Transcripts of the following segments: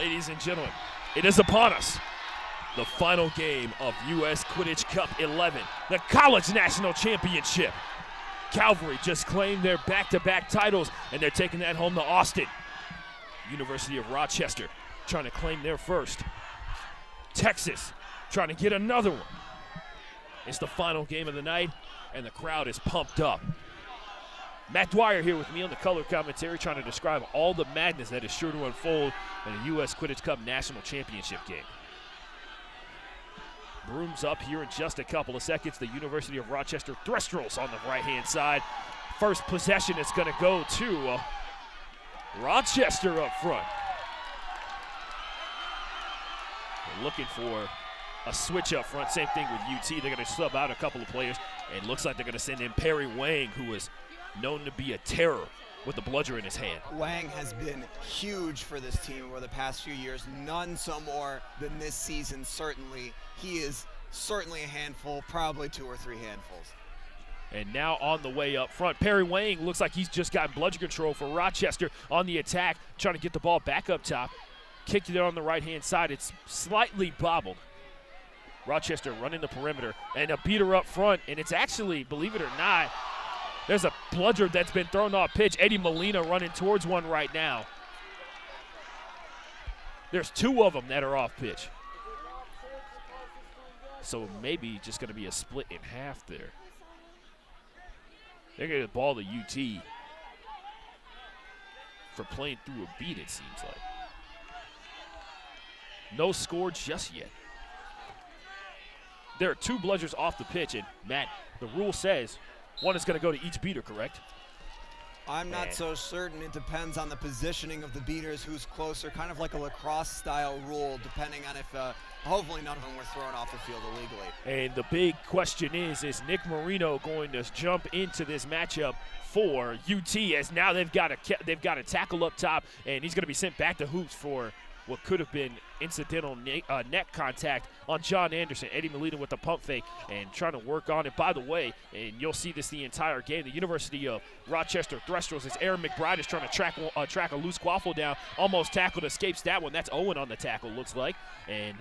Ladies and gentlemen, it is upon us. The final game of U.S. Quidditch Cup 11, the College National Championship. Calvary just claimed their back-to-back titles, and they're taking that home to Austin. University of Rochester trying to claim their first. Texas trying to get another one. It's the final game of the night, and the crowd is pumped up. Matt Dwyer here with me on the color commentary, trying to describe all the madness that is sure to unfold in a U.S. Quidditch Cup National Championship game. Brooms up here in just a couple of seconds. The University of Rochester Thestrals on the right-hand side. First possession is going to go to Rochester up front. They're looking for a switch up front. Same thing with UT. They're going to sub out a couple of players. And it looks like they're going to send in Perry Wang, who is known to be a terror with the bludger in his hand. Wang has been huge for this team over the past few years. None so more than this season, certainly. He is certainly a handful, probably 2 or 3 handfuls. And now on the way up front, Perry Wang looks like he's just got bludger control for Rochester on the attack, trying to get the ball back up top. Kicked it on the right-hand side. It's slightly bobbled. Rochester running the perimeter, and a beater up front, and it's actually, believe it or not, there's a bludger that's been thrown off pitch. Eddie Molina running towards one right now. There's 2 of them that are off pitch. So maybe just going to be a split in half there. They're going to ball to UT for playing through a beat, it seems like. No score just yet. There are 2 bludgers off the pitch, and Matt, the rule says one is going to go to each beater, correct? I'm not so certain. It depends on the positioning of the beaters, who's closer, kind of like a lacrosse-style rule, depending on if, hopefully none of them were thrown off the field illegally. And the big question is Nick Marino going to jump into this matchup for UT, as now they've got a tackle up top, and he's going to be sent back to hoops for what could have been incidental neck contact on John Anderson. Eddie Molina with the pump fake and trying to work on it. By the way, and you'll see this the entire game, the University of Rochester Thestrals, as Aaron McBride is trying to track a loose quaffle down, almost tackled, escapes that one. That's Owen on the tackle, looks like. And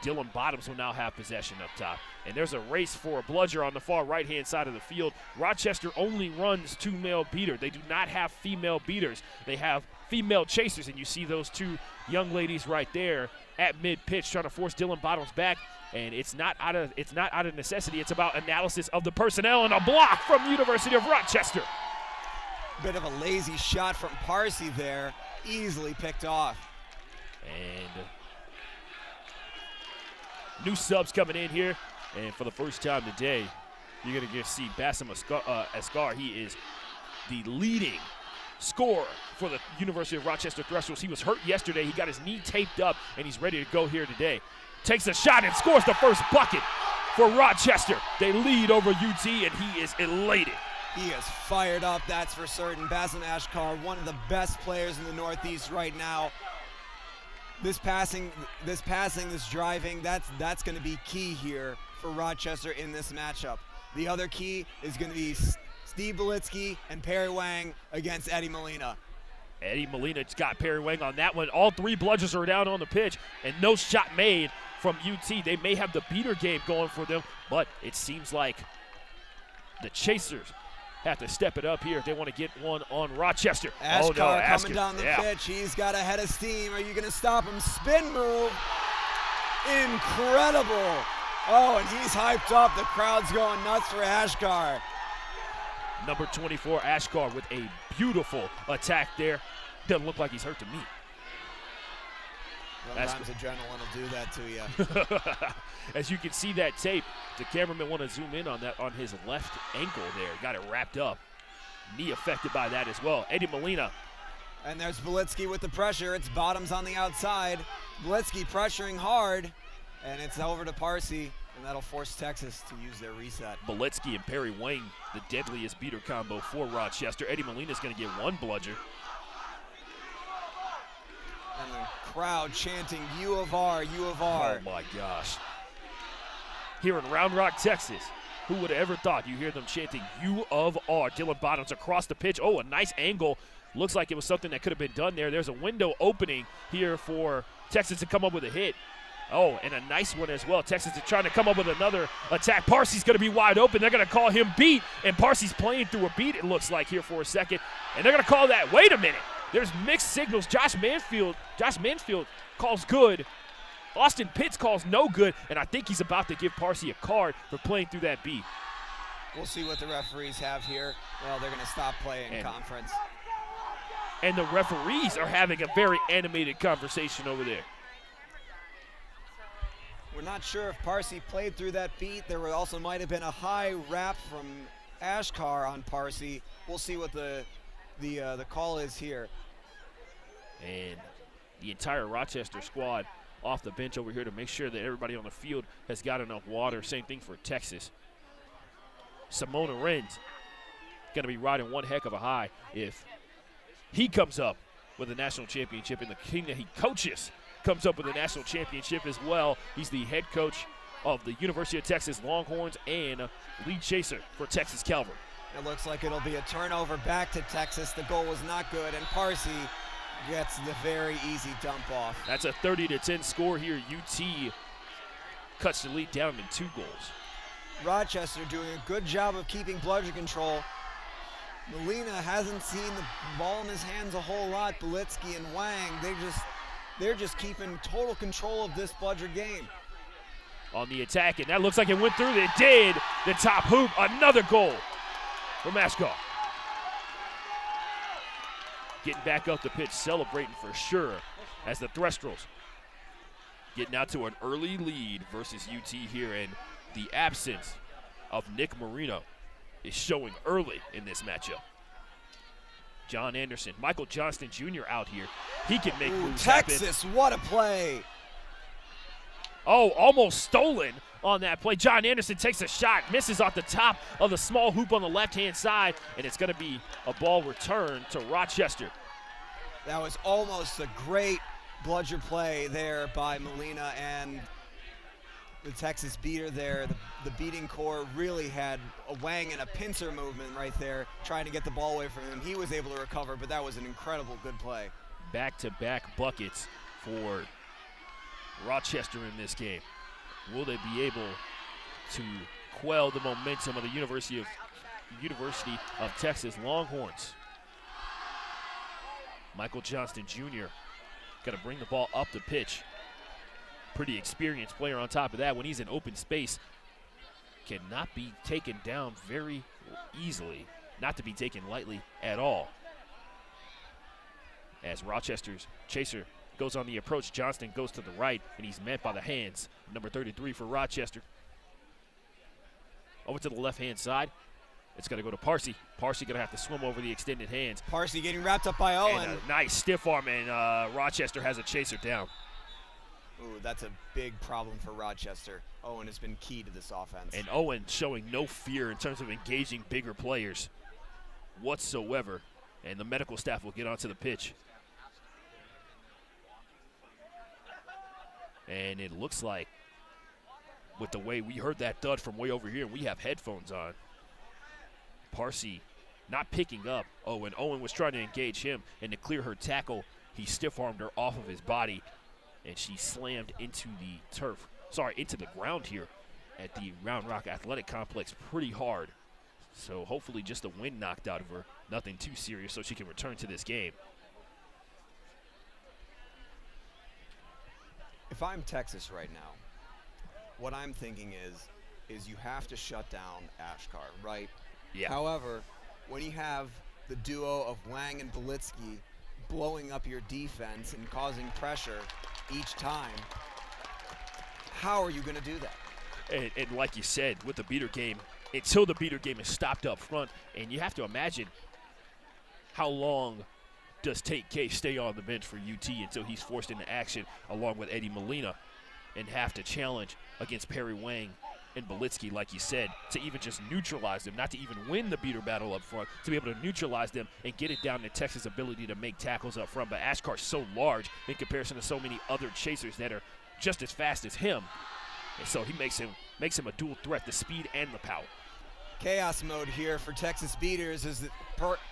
Dylan Bottoms will now have possession up top. And there's a race for a bludger on the far right-hand side of the field. Rochester only runs 2 male beaters. They do not have female beaters. They have female chasers, and you see those 2 young ladies right there at mid-pitch trying to force Dylan Bottoms back. And it's not out of necessity. It's about analysis of the personnel, and a block from University of Rochester. Bit of a lazy shot from Parsi there, easily picked off. And new subs coming in here, and for the first time today, you're going to get to see Bassem Ascar. He is the leading scorer for the University of Rochester Thestrals. He was hurt yesterday. He got his knee taped up, and he's ready to go here today. Takes a shot and scores the first bucket for Rochester. They lead over UT, and he is elated. He is fired up, that's for certain. Bassem Ascar, one of the best players in the Northeast right now. This passing, this driving, that's going to be key here for Rochester in this matchup. The other key is going to be Steve Belitsky and Perry Wang against Eddie Molina. Eddie Molina's got Perry Wang on that one. All 3 bludgers are down on the pitch, and no shot made from UT. They may have the beater game going for them, but it seems like the chasers have to step it up here if they want to get one on Rochester. Ascar coming down the pitch. He's got a head of steam. Are you going to stop him? Spin move. Incredible. Oh, and he's hyped up. The crowd's going nuts for Ascar. Number 24, Ascar, with a beautiful attack there. Doesn't look like he's hurt to me. Sometimes adrenaline will do that to you. As you can see that tape, the cameraman want to zoom in on that on his left ankle there. Got it wrapped up. Knee affected by that as well. Eddie Molina. And there's Belitsky with the pressure. It's Bottoms on the outside. Belitsky pressuring hard, and it's over to Parsi, and that'll force Texas to use their reset. Belitsky and Perry Wang, the deadliest beater combo for Rochester. Eddie Molina's going to get 1 bludger. And the crowd chanting, U of R, U of R. Oh, my gosh. Here in Round Rock, Texas, who would have ever thought you hear them chanting U of R? Dylan Bottoms across the pitch. Oh, a nice angle. looks like it was something that could have been done there. There's a window opening here for Texas to come up with a hit. Oh, and a nice one as well. Texas is trying to come up with another attack. Parsi's going to be wide open. They're going to call him beat, and Parsi's playing through a beat, it looks like, here for a second. And they're going to call that. Wait a minute. There's mixed signals. Josh Manfield calls good. Austin Pitts calls no good, and I think he's about to give Parsi a card for playing through that beat. We'll see what the referees have here. Well, they're going to stop playing in conference. And the referees are having a very animated conversation over there. We're not sure if Parsi played through that beat. There also might have been a high rap from Ashkar on Parsi. We'll see what the call is here. And the entire Rochester squad off the bench over here to make sure that everybody on the field has got enough water. Same thing for Texas. Simona Renz going to be riding one heck of a high if he comes up with a national championship, and the king that he coaches comes up with a national championship as well. He's the head coach of the University of Texas Longhorns and lead chaser for Texas Calvary. It looks like it'll be a turnover back to Texas. The goal was not good, and Parsi gets the very easy dump off. That's a 30-10 score here. UT cuts the lead down to 2 goals. Rochester doing a good job of keeping bludger control. Molina hasn't seen the ball in his hands a whole lot. Belitsky and Wang, they're just keeping total control of this bludger game. On the attack, and that looks like it went through. It did. The top hoop, another goal from Ashkar. Getting back up the pitch, celebrating for sure as the Thestrals getting out to an early lead versus UT here, and the absence of Nick Marino is showing early in this matchup. John Anderson, Michael Johnston Jr. out here. He can make moves Texas, happen. What a play. Oh, almost stolen on that play. John Anderson takes a shot, misses off the top of the small hoop on the left-hand side, and it's going to be a ball returned to Rochester. That was almost a great bludger play there by Molina, and the Texas beater there. The beating core really had a Wang and a pincer movement right there, trying to get the ball away from him. He was able to recover, but that was an incredible good play. Back-to-back buckets for Rochester in this game. Will they be able to quell the momentum of the University of Texas Longhorns? Michael Johnston Jr. got to bring the ball up the pitch. Pretty experienced player on top of that. When he's in open space, cannot be taken down very easily, not to be taken lightly at all. As Rochester's chaser goes on the approach, Johnston goes to the right, and he's met by the hands. Number 33 for Rochester. Over to the left-hand side. It's going to go to Parsi. Parsi going to have to swim over the extended hands. Parsi getting wrapped up by Owen. And a nice stiff arm, and Rochester has a chaser down. Ooh, that's a big problem for Rochester. Owen has been key to this offense. And Owen showing no fear in terms of engaging bigger players whatsoever. And the medical staff will get onto the pitch. And it looks like, with the way we heard that thud from way over here, and we have headphones on, Parsi not picking up Owen. Owen was trying to engage him, and to clear her tackle, he stiff-armed her off of his body, and she slammed into into the ground here at the Round Rock Athletic Complex pretty hard. So hopefully just the wind knocked out of her, nothing too serious, so she can return to this game. If I'm Texas right now, what I'm thinking is you have to shut down Ashkar, right? Yeah. However, when you have the duo of Wang and Belitsky blowing up your defense and causing pressure each time, how are you going to do that? And like you said, with the beater game, until the beater game is stopped up front, and you have to imagine how long does Tate K stay on the bench for UT until he's forced into action along with Eddie Molina and have to challenge against Perry Wang and Belitsky, like you said, to even just neutralize them, not to even win the beater battle up front, to be able to neutralize them and get it down to Texas' ability to make tackles up front. But Ashkar's so large in comparison to so many other chasers that are just as fast as him. And so he makes him a dual threat, the speed and the power. chaos mode here for Texas Beaters as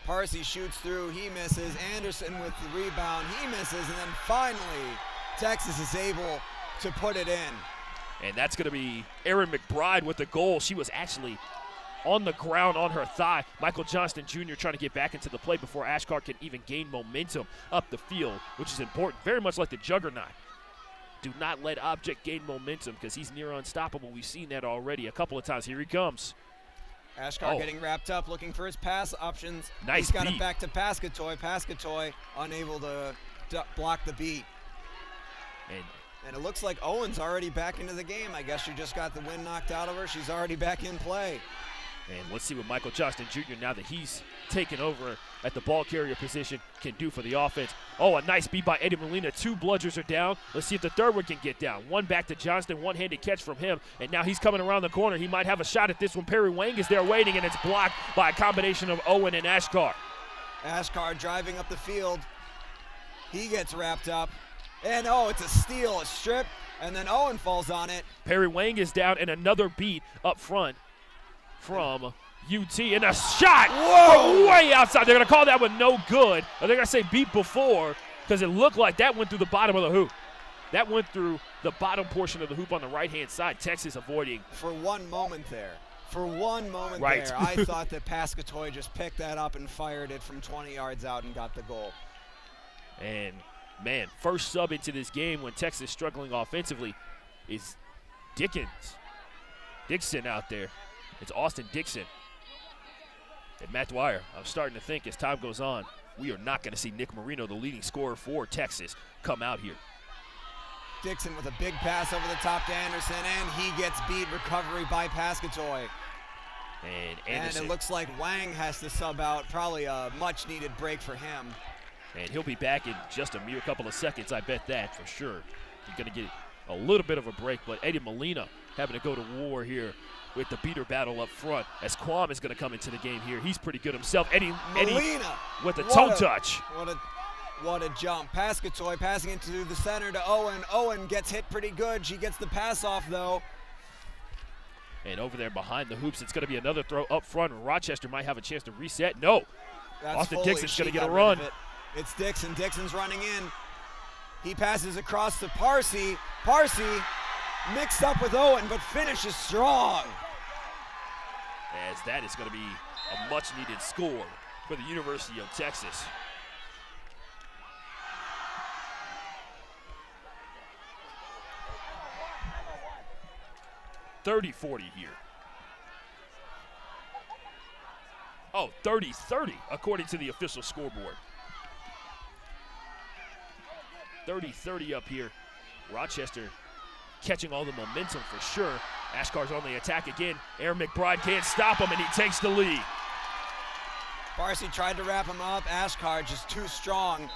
Parsi shoots through, he misses. Anderson with the rebound, he misses, and then finally Texas is able to put it in. And that's going to be Erin McBride with the goal. She was actually on the ground on her thigh. Michael Johnston Jr. trying to get back into the play before Ashkar can even gain momentum up the field, which is important, very much like the Juggernaut. Do not let Object gain momentum because he's near unstoppable. We've seen that already a couple of times. Here he comes. Ashkar getting wrapped up, looking for his pass options. Nice He's got beat. it back to Pascatoy. Pascatoy unable to block the beat. And it looks like Owen's already back into the game. I guess she just got the wind knocked out of her. She's already back in play. And let's see what Michael Johnston Jr., now that he's taken over at the ball carrier position, can do for the offense. Oh, a nice beat by Eddie Molina. 2 bludgers are down. Let's see if the third one can get down. One back to Johnston, one-handed catch from him. And now he's coming around the corner. He might have a shot at this one. Perry Wang is there waiting, and it's blocked by a combination of Owen and Ashkar. Ashkar driving up the field. He gets wrapped up. And oh, it's a steal, a strip, and then Owen falls on it. Perry Wang is down, and another beat up front from UT, and a shot from way outside. They're going to call that one no good. Or they're going to say beat before because it looked like that went through the bottom of the hoop. That went through the bottom portion of the hoop on the right-hand side. Texas avoiding. For one moment there, Right. there, I thought that Pascatoy just picked that up and fired it from 20 yards out and got the goal. And, man, first sub into this game when Texas struggling offensively is Dixon out there. It's Austin Dixon. And Matt Dwyer, I'm starting to think as time goes on, we are not going to see Nick Marino, the leading scorer for Texas, come out here. Dixon with a big pass over the top to Anderson, and he gets beat. Recovery by Pascatoy. And Anderson. And it looks like Wang has to sub out. Probably a much-needed break for him. And he'll be back in just a mere couple of seconds, I bet that for sure. He's going to get a little bit of a break, but Eddie Molina having to go to war here with the beater battle up front as Quam is going to come into the game here. He's pretty good himself. Eddie with a toe touch. What a jump. Pascatoy passing into the center to Owen. Owen gets hit pretty good. She gets the pass off, though. And over there behind the hoops, it's going to be another throw up front. Rochester might have a chance to reset. No. Austin Dixon's going to get a run. It's Dixon. Dixon's running in. He passes across to Parsi. Parsi mixed up with Owen, but finishes strong. As that is going to be a much-needed score for the University of Texas. .30-40 here. Oh, 30-30 according to the official scoreboard. 30-30 up here. Rochester catching all the momentum for sure. Ashkar's on the attack again. Erin McBride can't stop him, and he takes the lead. Parsi tried to wrap him up. Ashkar just too strong.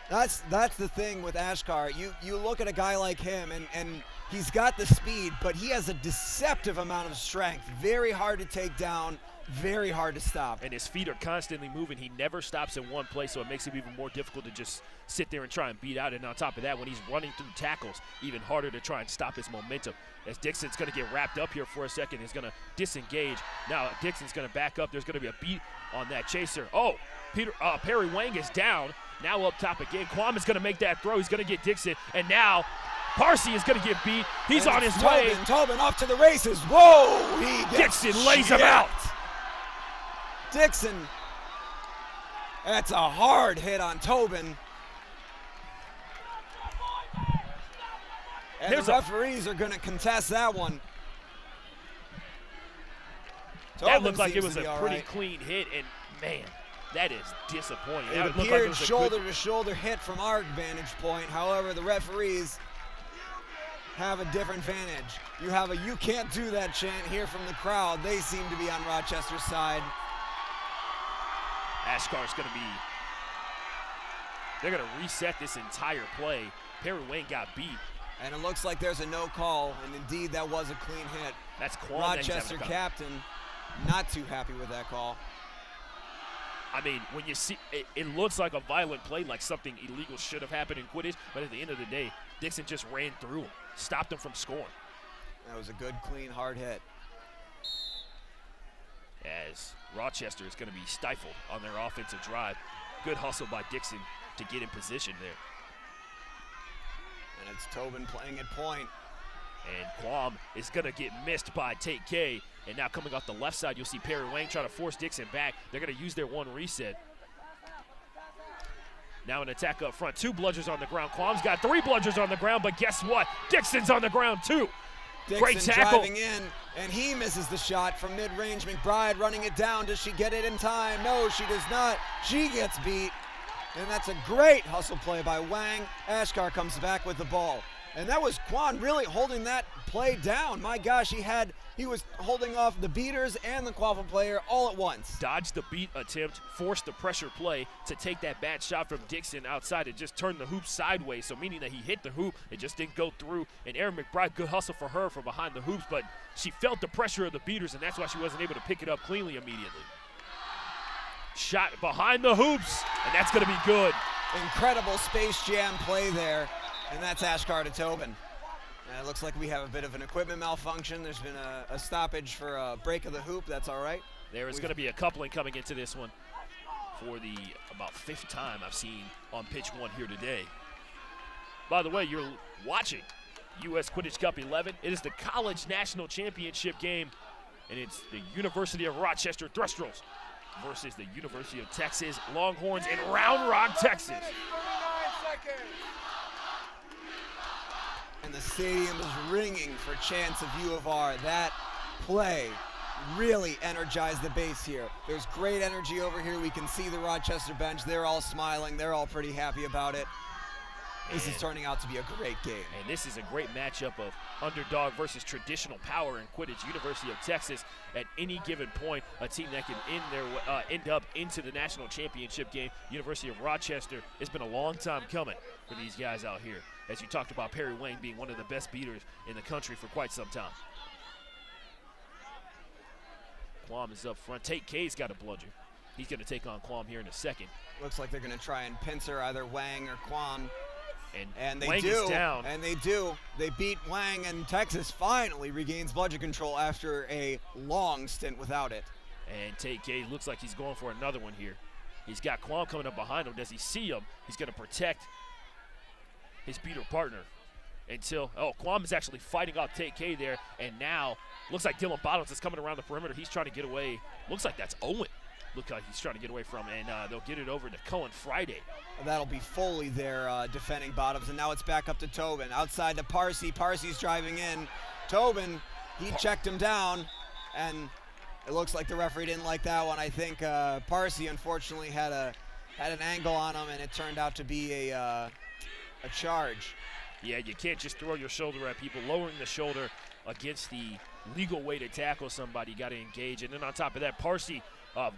That's the thing with Ashkar. You look at a guy like him, and he's got the speed, but he has a deceptive amount of strength. Very hard to take down, very hard to stop. And his feet are constantly moving. He never stops in one place, so it makes it even more difficult to just sit there and try and beat out. And on top of that, when he's running through tackles, even harder to try and stop his momentum. As Dixon's going to get wrapped up here for a second, he's going to disengage. Now Dixon's going to back up. There's going to be a beat on that chaser. Oh, Perry Wang is down. Now up top again. Quam is going to make that throw. He's going to get Dixon. And now Parsi is going to get beat. He's on his way. Tobin off to the races. Whoa! He gets Dixon lays him out. Dixon. That's a hard hit on Tobin. And the referees are going to contest that one. That looked like it was a pretty clean hit, and man, that is disappointing. It appeared shoulder-to-shoulder hit from our vantage point. However, the referees have a different vantage. You have a "you can't do that" chant here from the crowd. They seem to be on Rochester's side. Ashkar's going to be, they're going to reset this entire play. Perry Wayne got beat. And it looks like there's a no call, and indeed that was a clean hit. That's Quam. Rochester captain not too happy with that call. I mean, when you see, it looks like a violent play, like something illegal should have happened in Quidditch, but at the end of the day, Dixon just ran through him, stopped him from scoring. That was a good, clean, hard hit. as Rochester is going to be stifled on their offensive drive. Good hustle by Dixon to get in position there. And it's Tobin playing at point. And Quam is going to get missed by Tate K. And now coming off the left side, you'll see Perry Wang try to force Dixon back. They're going to use their one reset. Now an attack up front. 2 bludgers on the ground. Quam's got 3 bludgers on the ground, but guess what? Dixon's on the ground too. Dixon Great tackle. driving in, and he misses the shot from mid-range. McBride running it down. Does she get it in time? No, she does not. She gets beat, and that's a great hustle play by Wang. Ashkar comes back with the ball. And that was Quan really holding that play down. My gosh, he was holding off the beaters and the Quaffle player all at once. Dodged the beat attempt, forced the pressure play to take that bad shot from Dixon outside. It just turned the hoop sideways, so meaning that he hit the hoop, it just didn't go through. And Erin McBride, good hustle for her from behind the hoops, but she felt the pressure of the beaters, and that's why she wasn't able to pick it up cleanly immediately. Shot behind the hoops, and that's going to be good. Incredible Space Jam play there. And that's Ashkar to Tobin. And it looks like we have a bit of an equipment malfunction. There's been a stoppage for a break of the hoop. That's all right. There is going to be a coupling coming into this one for the about 5th time I've seen on pitch 1 here today. By the way, you're watching U.S. Quidditch Cup 11. It is the College National Championship game, and it's the University of Rochester Thestrals versus the University of Texas Longhorns in Round Rock, Texas. And the stadium is ringing for chants of U of R. That play really energized the base here. There's great energy over here. We can see the Rochester bench. They're all smiling. They're all pretty happy about it. This is turning out to be a great game. And this is a great matchup of underdog versus traditional power in Quidditch. University of Texas, at any given point, a team that can end up into the national championship game. University of Rochester, it's been a long time coming for these guys out here. As you talked about Perry Wang being one of the best beaters in the country for quite some time. Quam is up front. Tate K's got a bludger. He's going to take on Quam here in a second. Looks like they're going to try and pincer either Wang or Quam. And they Wang do. Is down. And they do. They beat Wang, and Texas finally regains bludger control after a long stint without it. And Tate K looks like he's going for another one here. He's got Quam coming up behind him. Does he see him? He's going to protect his beater partner until, Quam is actually fighting off Tate K there, and now looks like Dylan Bottoms is coming around the perimeter. He's trying to get away. Looks like that's Owen. Look like he's trying to get away from, and they'll get it over to Cohen Friday. That'll be Foley there defending Bottoms, and now it's back up to Tobin. Outside to Parsi. Parsi's driving in. Tobin, he checked him down, and it looks like the referee didn't like that one. I think Parsi unfortunately had an angle on him, and it turned out to be a charge. Yeah, you can't just throw your shoulder at people. Lowering the shoulder against the legal way to tackle somebody, you got to engage. And then on top of that, Parsi,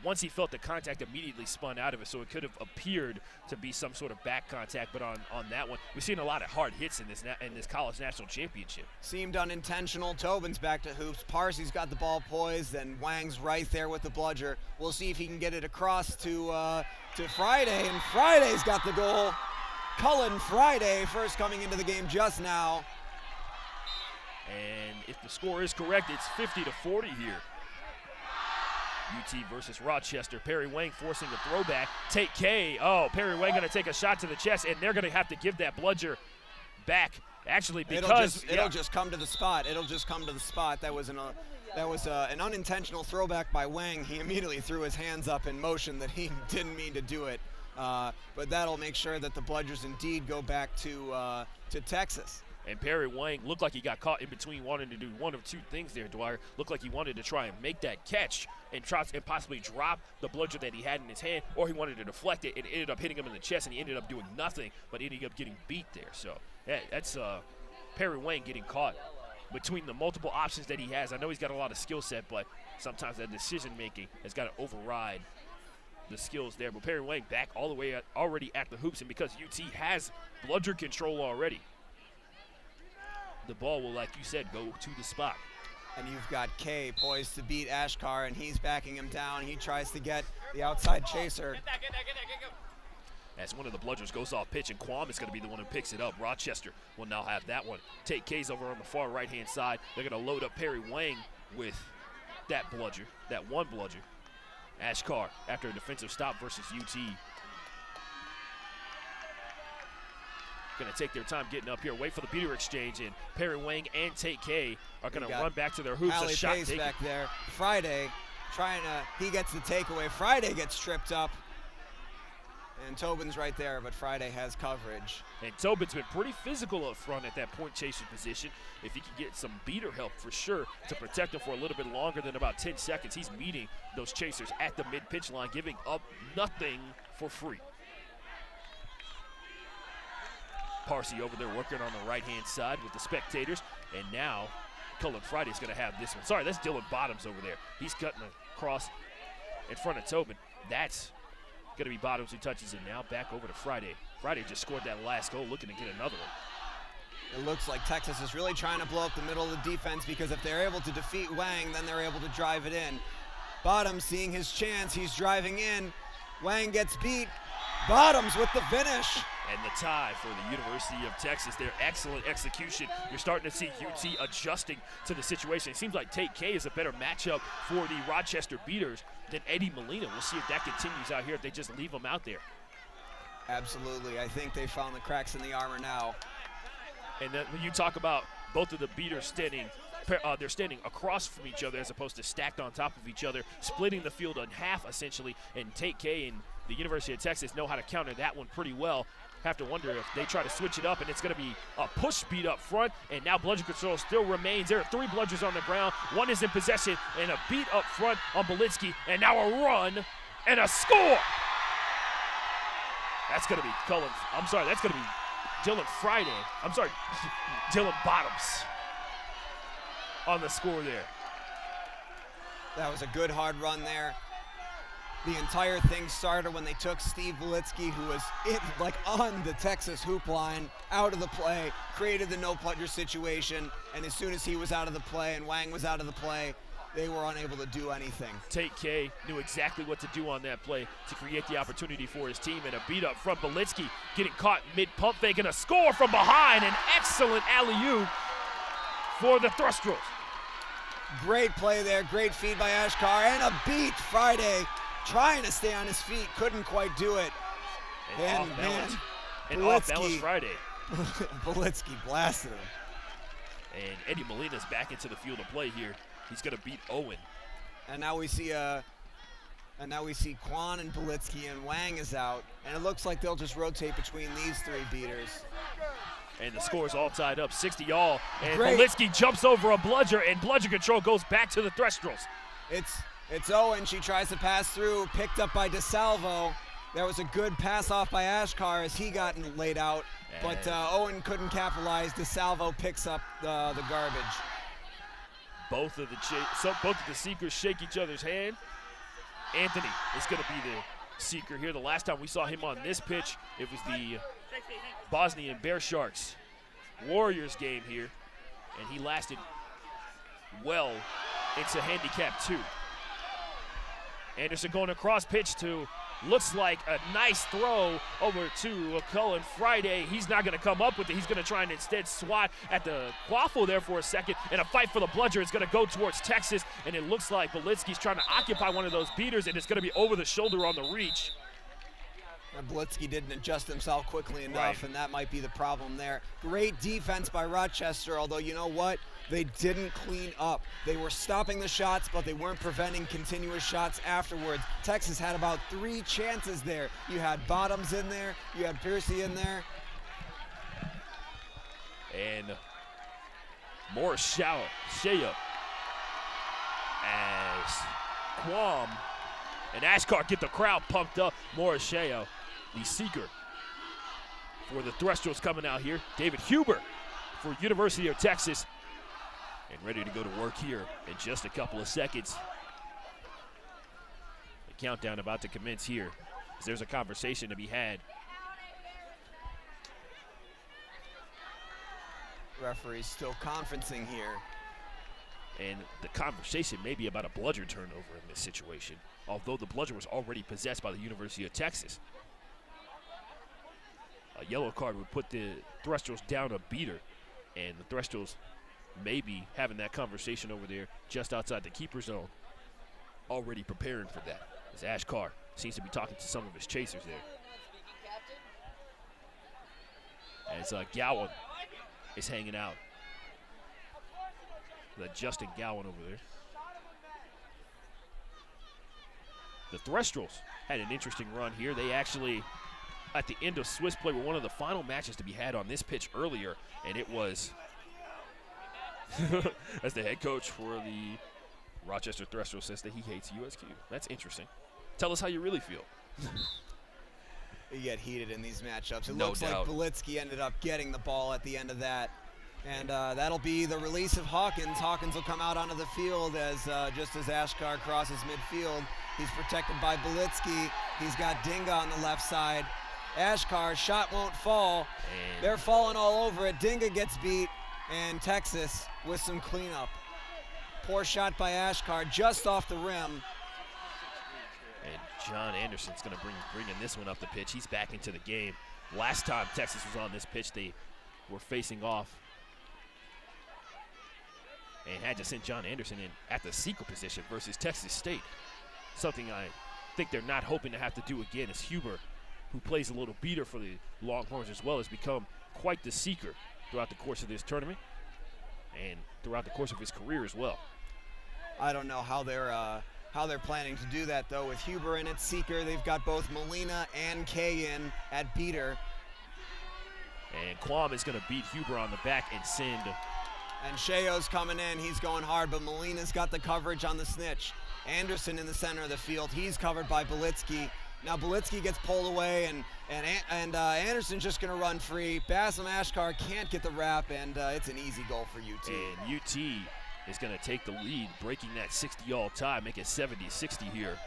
once he felt the contact, immediately spun out of it, so it could have appeared to be some sort of back contact. But on that one, we've seen a lot of hard hits in this college national championship. Seemed unintentional. Tobin's back to hoops. Parsi's got the ball poised, and Wang's right there with the bludger. We'll see if he can get it across to Friday, and Friday's got the goal. Cullen Friday first coming into the game just now. And if the score is correct, it's 50-40 here. UT versus Rochester. Perry Wang forcing the throwback. Tate K. Perry Wang going to take a shot to the chest, and they're going to have to give that bludger back. Actually, because it'll just come to the spot. It'll just come to the spot. That was an unintentional throwback by Wang. He immediately threw his hands up in motion that he didn't mean to do it. But that'll make sure that the bludgers indeed go back to Texas. And Perry Wang looked like he got caught in between wanting to do one of two things there, Dwyer. Looked like he wanted to try and make that catch and possibly drop the bludger that he had in his hand, or he wanted to deflect it and ended up hitting him in the chest, and he ended up doing nothing but ended up getting beat there. So yeah, that's Perry Wang getting caught between the multiple options that he has. I know he's got a lot of skill set, but sometimes that decision-making has got to override the skills there. But Perry Wang back all the way already at the hoops, and because UT has bludger control already, the ball will, like you said, go to the spot. And you've got Kay poised to beat Ashkar, and he's backing him down. He tries to get the outside chaser. Get that. As one of the bludgers goes off pitch, and Quam is going to be the one who picks it up. Rochester will now have that one. Tate K's over on the far right-hand side. They're going to load up Perry Wang with that bludger, that one bludger. Ashkar after a defensive stop versus UT. Going to take their time getting up here. Wait for the beater exchange, and Perry Wang and Tate K are going to run back to their hoops. Allie A shot Pace taken. back there. Friday he gets the takeaway. Friday gets tripped up. And Tobin's right there, but Friday has coverage. And Tobin's been pretty physical up front at that point chasing position. If he can get some beater help for sure to protect him for a little bit longer than about 10 seconds, he's meeting those chasers at the mid-pitch line, giving up nothing for free. Parsi over there working on the right-hand side with the spectators. And now Cullen Friday's going to have this one. Sorry, that's Dylan Bottoms over there. He's cutting across in front of Tobin. That's going to be Bottoms who touches it now. Back over to Friday. Friday just scored that last goal, looking to get another one. It looks like Texas is really trying to blow up the middle of the defense, because if they're able to defeat Wang, then they're able to drive it in. Bottoms seeing his chance. He's driving in. Wang gets beat. Bottoms with the finish. And the tie for the University of Texas. Their excellent execution. You're starting to see UT adjusting to the situation. It seems like Tate K is a better matchup for the Rochester Beaters than Eddie Molina. We'll see if that continues out here, if they just leave him out there. Absolutely. I think they found the cracks in the armor now. And then when you talk about both of the beaters standing, they're standing across from each other as opposed to stacked on top of each other, splitting the field in half essentially. And Tate K and the University of Texas know how to counter that one pretty well. Have to wonder if they try to switch it up, and it's going to be a push beat up front. And now bludger control still remains. There are 3 bludgers on the ground. One is in possession, and a beat up front on Belitsky. And now a run and a score. That's going to be that's going to be Dylan Friday. Dylan Bottoms on the score there. That was a good hard run there. The entire thing started when they took Steve Belitsky, who was on the Texas hoop line, out of the play, created the no-plunger situation, and as soon as he was out of the play and Wang was out of the play, they were unable to do anything. Tate K knew exactly what to do on that play to create the opportunity for his team, and a beat up from Belitsky getting caught mid-pump fake, and a score from behind. An excellent alley-oop for the Thestrals. Great play there, great feed by Ashkar, and a beat. Friday trying to stay on his feet, couldn't quite do it. And off-balance Friday. Belitsky blasted him. And Eddie Molina's back into the field of play here. He's going to beat Owen. And now we see Quan and Belitsky, and Wang is out. And it looks like they'll just rotate between these 3 beaters. And the score's all tied up, 60-all. And Great. Belitsky jumps over a bludger, and bludger control goes back to the Thestrals. It's Owen. She tries to pass through, picked up by DeSalvo. There was a good pass off by Ashkar as he got laid out, but Owen couldn't capitalize. DeSalvo picks up the garbage. Both of the seekers shake each other's hand. Anthony is going to be the seeker here. The last time we saw him on this pitch, it was the Bosnian Bear Sharks Warriors game here, and he lasted well into handicap 2. Anderson going across pitch to, looks like a nice throw over to Cullen Friday. He's not going to come up with it. He's going to try and instead swat at the quaffle there for a second, and a fight for the bludger is going to go towards Texas, and it looks like Belitsky's trying to occupy one of those beaters, and it's going to be over the shoulder on the reach. And Belitsky didn't adjust himself quickly enough, Right. and that might be the problem there. Great defense by Rochester, although you know what? They didn't clean up. They were stopping the shots, but they weren't preventing continuous shots afterwards. Texas had about 3 chances there. You had Bottoms in there, you had Piercy in there. And more Shea as Quam and Ashkar get the crowd pumped up. Morris Shea, the seeker for the Thestrals coming out here. David Huber for University of Texas. And ready to go to work here in just a couple of seconds. The countdown about to commence here, as there's a conversation to be had. Referee's still conferencing here. And the conversation may be about a bludger turnover in this situation, although the bludger was already possessed by the University of Texas. A yellow card would put the Thestrals down a beater, and the Thestrals maybe having that conversation over there just outside the keeper zone. already preparing for that. As Ashkar seems to be talking to some of his chasers there. As Gowan is hanging out. Justin Gowan over there. The Thestrals had an interesting run here. They actually, at the end of Swiss play, were one of the final matches to be had on this pitch earlier, and it was, as the head coach for the Rochester Thestrals says that he hates USQ. That's interesting. Tell us how you really feel. You get heated in these matchups. It No looks doubt. like Belitsky ended up getting the ball at the end of that. And that'll be the release of Hawkins. Hawkins will come out onto the field as just as Ashkar crosses midfield. He's protected by Belitsky. He's got Dinga on the left side. Ashkar, shot won't fall. And they're falling all over it. Dinga gets beat, and Texas with some cleanup. Poor shot by Ashkar, just off the rim. And John Anderson's going to bringing this one up the pitch. He's back into the game. Last time Texas was on this pitch, they were facing off and had to send John Anderson in at the seeker position versus Texas State. Something I think they're not hoping to have to do again, as Huber, who plays a little beater for the Longhorns as well, has become quite the seeker throughout the course of this tournament and throughout the course of his career as well. I don't know how they're planning to do that, though. With Huber in at seeker, they've got both Molina and Kay in at beater. And Quam is going to beat Huber on the back and send. And Sheo's coming in. He's going hard, but Molina's got the coverage on the snitch. Anderson in the center of the field. He's covered by Belitsky. Now Belitsky gets pulled away, and Anderson's just going to run free. Bassem Ashkar can't get the wrap, and it's an easy goal for UT. And UT is going to take the lead, breaking that 60 all-time, make it 70-60 here.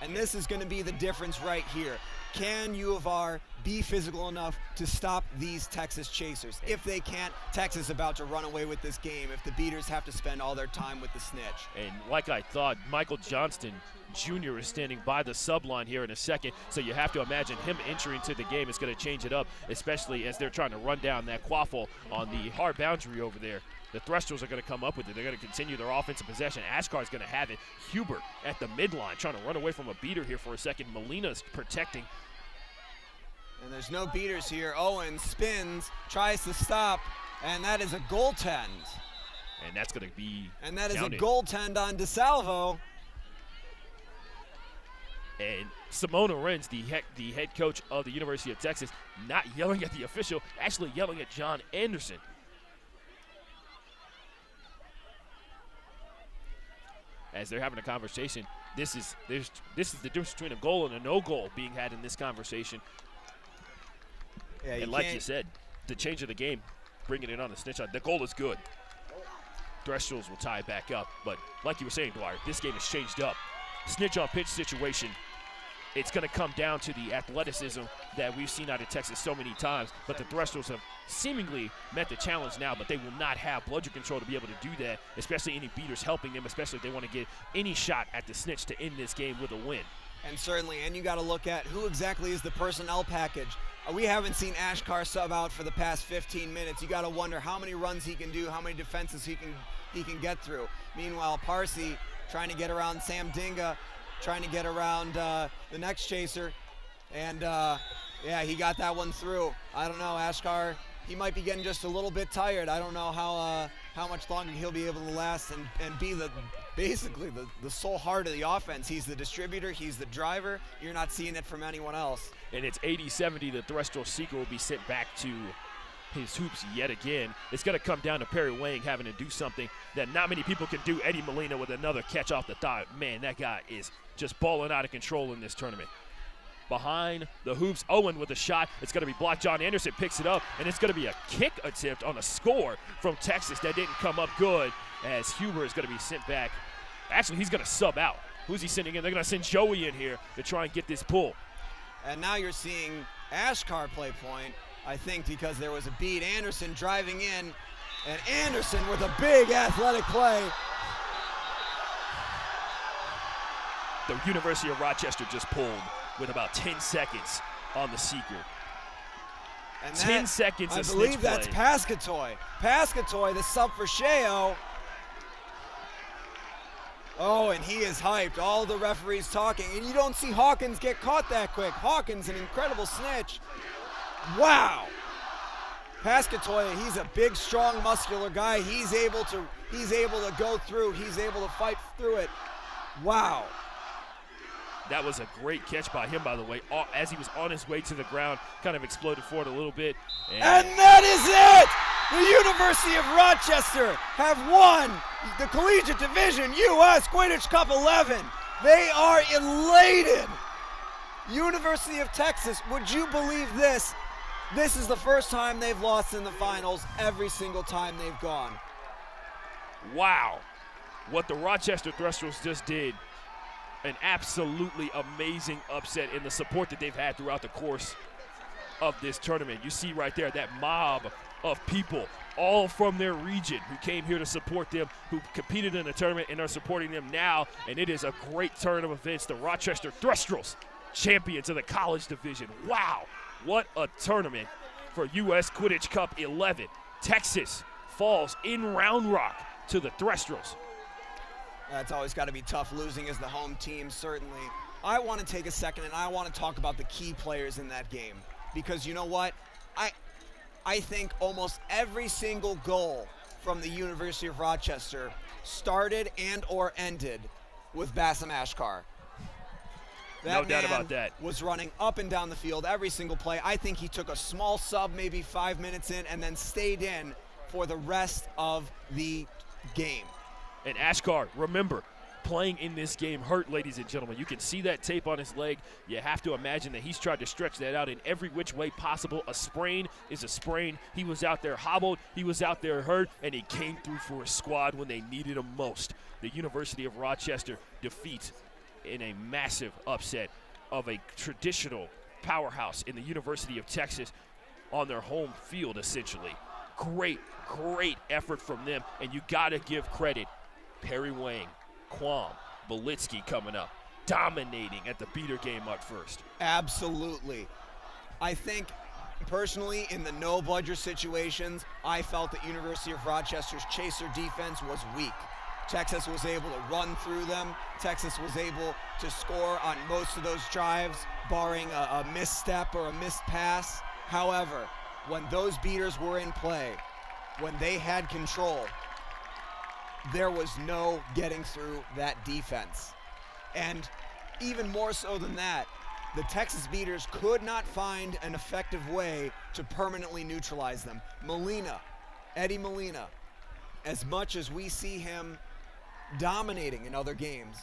And this is going to be the difference right here. Can U of R be physical enough to stop these Texas chasers? If they can't, Texas is about to run away with this game if the beaters have to spend all their time with the snitch. And like I thought, Michael Johnston Jr. is standing by the sub line here in a second, so you have to imagine him entering into the game is going to change it up, especially as they're trying to run down that quaffle on the hard boundary over there. The Thestrals are going to come up with it. They're going to continue their offensive possession. Ashkar is going to have it. Huber at the midline trying to run away from a beater here for a second. Molina's protecting. And there's no beaters here. Owen spins, tries to stop, and that is a goaltend. And that's going to be And that counted. is a goaltend on DeSalvo. And Simone Lorenz, the head coach of the University of Texas, not yelling at the official, actually yelling at John Anderson. As they're having a conversation, this is the difference between a goal and a no goal being had in this conversation. Yeah, and like you said, the change of the game, bringing it on the snitch line, the goal is good. Thestrals will tie it back up, but like you were saying, Dwyer, this game has changed up. Snitch on pitch situation, it's going to come down to the athleticism that we've seen out of Texas so many times, but the Thestrals have seemingly met the challenge now, but they will not have bludgeon control to be able to do that, especially any beaters helping them, especially if they want to get any shot at the snitch to end this game with a win. And certainly, and you got to look at who exactly is the personnel package. We haven't seen Ashkar sub out for the past 15 minutes. You got to wonder how many runs he can do, how many defenses he can get through. Meanwhile, Parsi trying to get around Sam Dinga, trying to get around the next chaser, and yeah, he got that one through. I don't know, Ashkar, he might be getting just a little bit tired. I don't know how much longer he'll be able to last and be basically the sole heart of the offense. He's the distributor, he's the driver. You're not seeing it from anyone else. And it's 80-70. The Thestral seeker will be sent back to his hoops yet again. It's going to come down to Perry Wang having to do something that not many people can do. Eddie Molina with another catch off the thigh. Man, that guy is just balling out of control in this tournament. Behind the hoops, Owen with a shot. It's going to be blocked. John Anderson picks it up, and it's going to be a kick attempt on a score from Texas that didn't come up good, as Huber is going to be sent back. Actually, he's going to sub out. Who's he sending in? They're going to send Joey in here to try and get this pull. And now you're seeing Ashkar play point, I think, because there was a beat. Anderson driving in, and Anderson with a big athletic play. The University of Rochester just pulled with about 10 seconds on the seeker. And 10 seconds I of believe snitch that's play. Pascatoy. Pascatoy, the sub for Sheo. Oh, and he is hyped. All the referees talking, and you don't see Hawkins get caught that quick. Hawkins, an incredible snitch. Wow. Pascatoya, he's a big, strong, muscular guy. He's able to go through. He's able to fight through it. Wow. That was a great catch by him, by the way. As he was on his way to the ground, kind of exploded forward a little bit. And that is it! The University of Rochester have won the Collegiate Division U.S. Quidditch Cup 11. They are elated. University of Texas, would you believe this? This is the first time they've lost in the finals every single time they've gone. Wow. What the Rochester Thestrals just did, an absolutely amazing upset in the support that they've had throughout the course of this tournament. You see right there that mob of people, all from their region, who came here to support them, who competed in the tournament and are supporting them now. And it is a great turn of events. The Rochester Thestrals, champions of the college division. Wow, what a tournament for U.S. Quidditch Cup 11. Texas falls in Round Rock to the Thestrals. That's always got to be tough, losing as the home team, certainly. I want to take a second and I want to talk about the key players in that game. Because you know what? I think almost every single goal from the University of Rochester started and or ended with Bassam Ashkar. No doubt about that. Was running up and down the field every single play. I think he took a small sub maybe 5 minutes in and then stayed in for the rest of the game. And Ashkar, remember, playing in this game hurt, ladies and gentlemen. You can see that tape on his leg. You have to imagine that he's tried to stretch that out in every which way possible. A sprain is a sprain. He was out there hobbled. He was out there hurt, and he came through for his squad when they needed him most. The University of Rochester defeats in a massive upset of a traditional powerhouse in the University of Texas on their home field, essentially. Great, great effort from them, and you got to give credit. Perry Wang, Quam, Belitsky coming up, dominating at the beater game up first. Absolutely. I think, personally, in the no-budger situations, I felt that University of Rochester's chaser defense was weak. Texas was able to run through them. Texas was able to score on most of those drives, barring a misstep or a missed pass. However, when those beaters were in play, when they had control, there was no getting through that defense. And even more so than that, the Texas beaters could not find an effective way to permanently neutralize them. Eddie Molina, as much as we see him dominating in other games,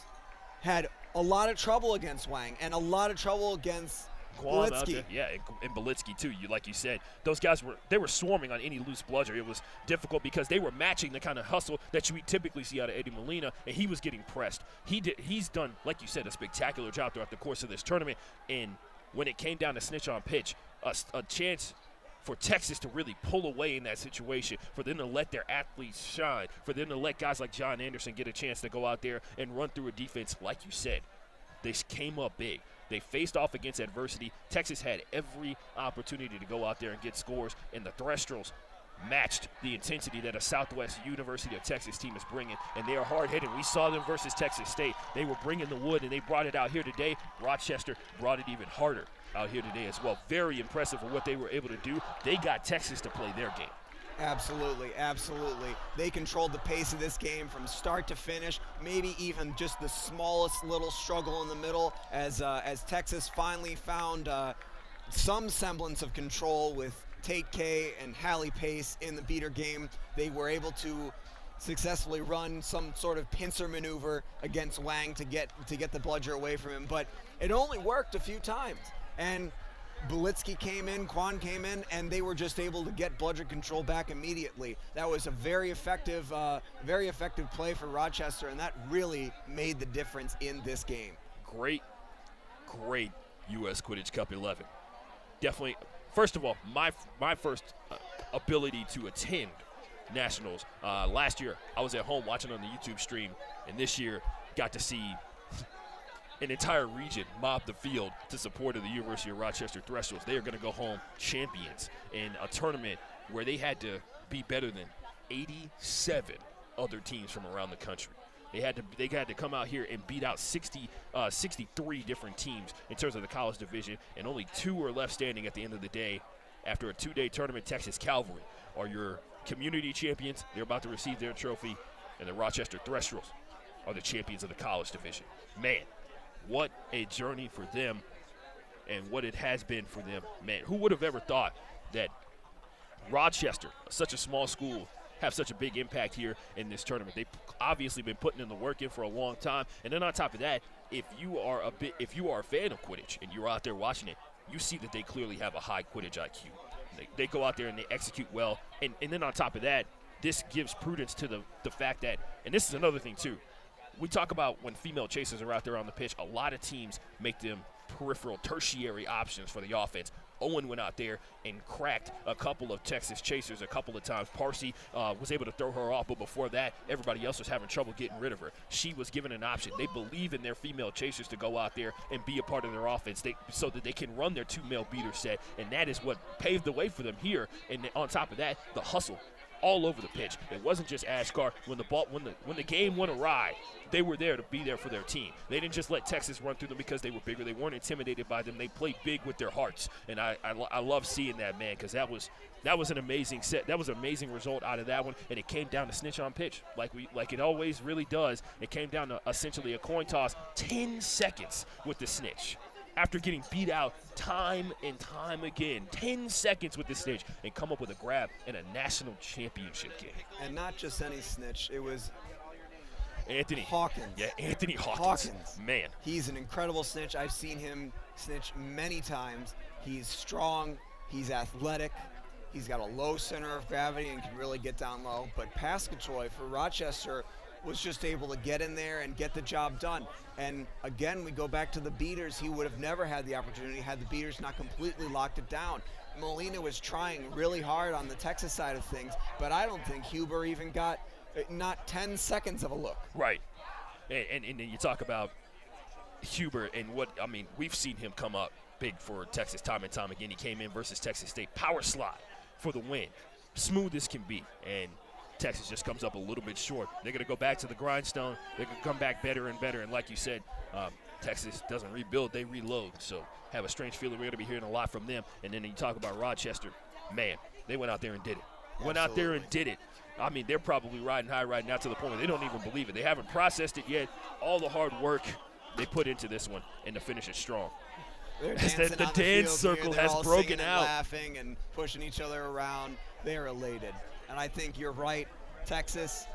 had a lot of trouble against Wang and a lot of trouble against Belitsky. Yeah, and Belitsky too. Like you said, those guys were swarming on any loose bludger. It was difficult because they were matching the kind of hustle that you typically see out of Eddie Molina, and he was getting pressed. He's done, like you said, a spectacular job throughout the course of this tournament. And when it came down to snitch on pitch, a chance for Texas to really pull away in that situation, for them to let their athletes shine, for them to let guys like John Anderson get a chance to go out there and run through a defense, like you said. They came up big. They faced off against adversity. Texas had every opportunity to go out there and get scores, and the Thestrals matched the intensity that a Southwest University of Texas team is bringing, and they are hard-hitting. We saw them versus Texas State. They were bringing the wood, and they brought it out here today. Rochester brought it even harder out here today as well. Very impressive with what they were able to do. They got Texas to play their game. Absolutely, absolutely. They controlled the pace of this game from start to finish, maybe even just the smallest little struggle in the middle as Texas finally found some semblance of control with Tate K and Hallie Pace in the beater game. They were able to successfully run some sort of pincer maneuver against Wang to get the bludger away from him, but it only worked a few times. And Belitsky came in, Quan came in, and they were just able to get bludger control back immediately. That was a very effective play for Rochester, and that really made the difference in this game. Great U.S. Quidditch Cup 11. Definitely, first of all, my first ability to attend nationals. Last year, I was at home watching on the YouTube stream, and this year got to see an entire region mob the field to support of the University of Rochester Thestrals. They are going to go home champions in a tournament where they had to be better than 87 other teams from around the country. They had to come out here and beat out 63 different teams in terms of the college division, and only 2 were left standing at the end of the day. After a 2-day tournament, Texas Cavalry are your community champions. They're about to receive their trophy, and the Rochester Thestrals are the champions of the college division. Man, what a journey for them, and what it has been for them. Man, who would have ever thought that Rochester, such a small school, have such a big impact here in this tournament? They've obviously been putting in the work in for a long time, and then on top of that, if you are a fan of Quidditch and you're out there watching it, you see that they clearly have a high Quidditch IQ. They go out there and they execute well, and then on top of that, this gives prudence to the fact that, and this is another thing too, we talk about when female chasers are out there on the pitch, a lot of teams make them peripheral, tertiary options for the offense. Owen went out there and cracked a couple of Texas chasers a couple of times. Parsi was able to throw her off, but before that, everybody else was having trouble getting rid of her. She was given an option. They believe in their female chasers to go out there and be a part of their offense so that they can run their 2 male beater set, and that is what paved the way for them here. And on top of that, the hustle all over the pitch. It wasn't just Ashkar. When the game went awry, they were there to be there for their team. They didn't just let Texas run through them because they were bigger. They weren't intimidated by them. They played big with their hearts, and I love seeing that, man, because that was an amazing set. That was an amazing result out of that one, and it came down to Snitch on pitch, like it always really does. It came down to essentially a coin toss, 10 seconds with the Snitch. After getting beat out time and time again, 10 seconds with the Snitch, and come up with a grab in a national championship game. And not just any Snitch, it was Anthony Hawkins. Yeah, Anthony Hawkins. Man. He's an incredible Snitch. I've seen him snitch many times. He's strong, he's athletic, he's got a low center of gravity and can really get down low. But Pascatoy for Rochester was just able to get in there and get the job done. And again, we go back to the beaters. He would have never had the opportunity had the beaters not completely locked it down. Molina was trying really hard on the Texas side of things, but I don't think Huber even got not 10 seconds of a look. Right. And then you talk about Huber and we've seen him come up big for Texas time and time again. He came in versus Texas State, power slide for the win. Smooth as can be. And Texas just comes up a little bit short. They're going to go back to the grindstone. They're going to come back better and better. And like you said, Texas doesn't rebuild, they reload. So have a strange feeling we're going to be hearing a lot from them. And then you talk about Rochester. Man, they went out there and did it. Went out there and did it. I mean, they're probably riding high right now to the point where they don't even believe it. They haven't processed it yet. All the hard work they put into this one, and to finish it strong. The dance circle has broken out. Laughing and pushing each other around. They're elated. And I think you're right, Texas,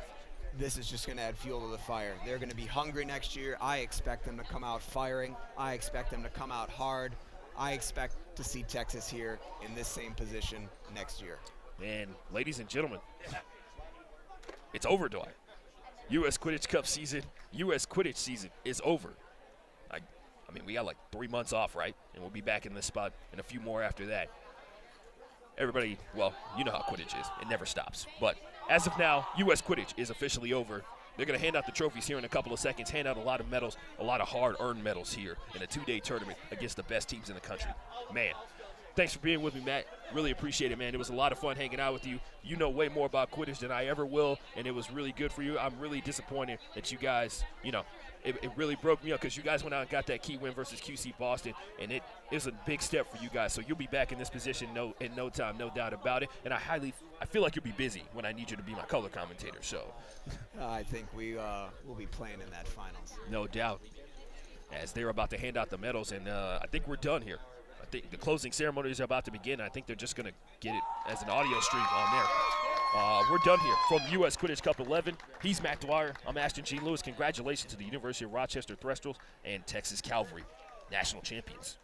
this is just going to add fuel to the fire. They're going to be hungry next year. I expect them to come out firing. I expect them to come out hard. I expect to see Texas here in this same position next year. And ladies and gentlemen, it's over, Dwight. U.S. Quidditch Cup season, U.S. Quidditch season is over. I mean, we got like 3 months off, right? And we'll be back in this spot and a few more after that. Everybody, well, you know how Quidditch is. It never stops. But as of now, U.S. Quidditch is officially over. They're going to hand out the trophies here in a couple of seconds, hand out a lot of medals, a lot of hard-earned medals here in a 2-day tournament against the best teams in the country. Man, thanks for being with me, Matt. Really appreciate it, man. It was a lot of fun hanging out with you. You know way more about Quidditch than I ever will, and it was really good for you. I'm really disappointed that you guys, it really broke me up because you guys went out and got that key win versus QC Boston, and it is a big step for you guys. So you'll be back in this position in no time, no doubt about it. And I feel like you'll be busy when I need you to be my color commentator. So I think we will be playing in that finals. No doubt. As they're about to hand out the medals, and I think we're done here. I think the closing ceremonies are about to begin. I think they're just going to get it as an audio stream on there. We're done here from U.S. Quidditch Cup 11. He's Matt Dwyer. I'm Ashton G. Lewis. Congratulations to the University of Rochester Thestrals and Texas Cavalry, national champions.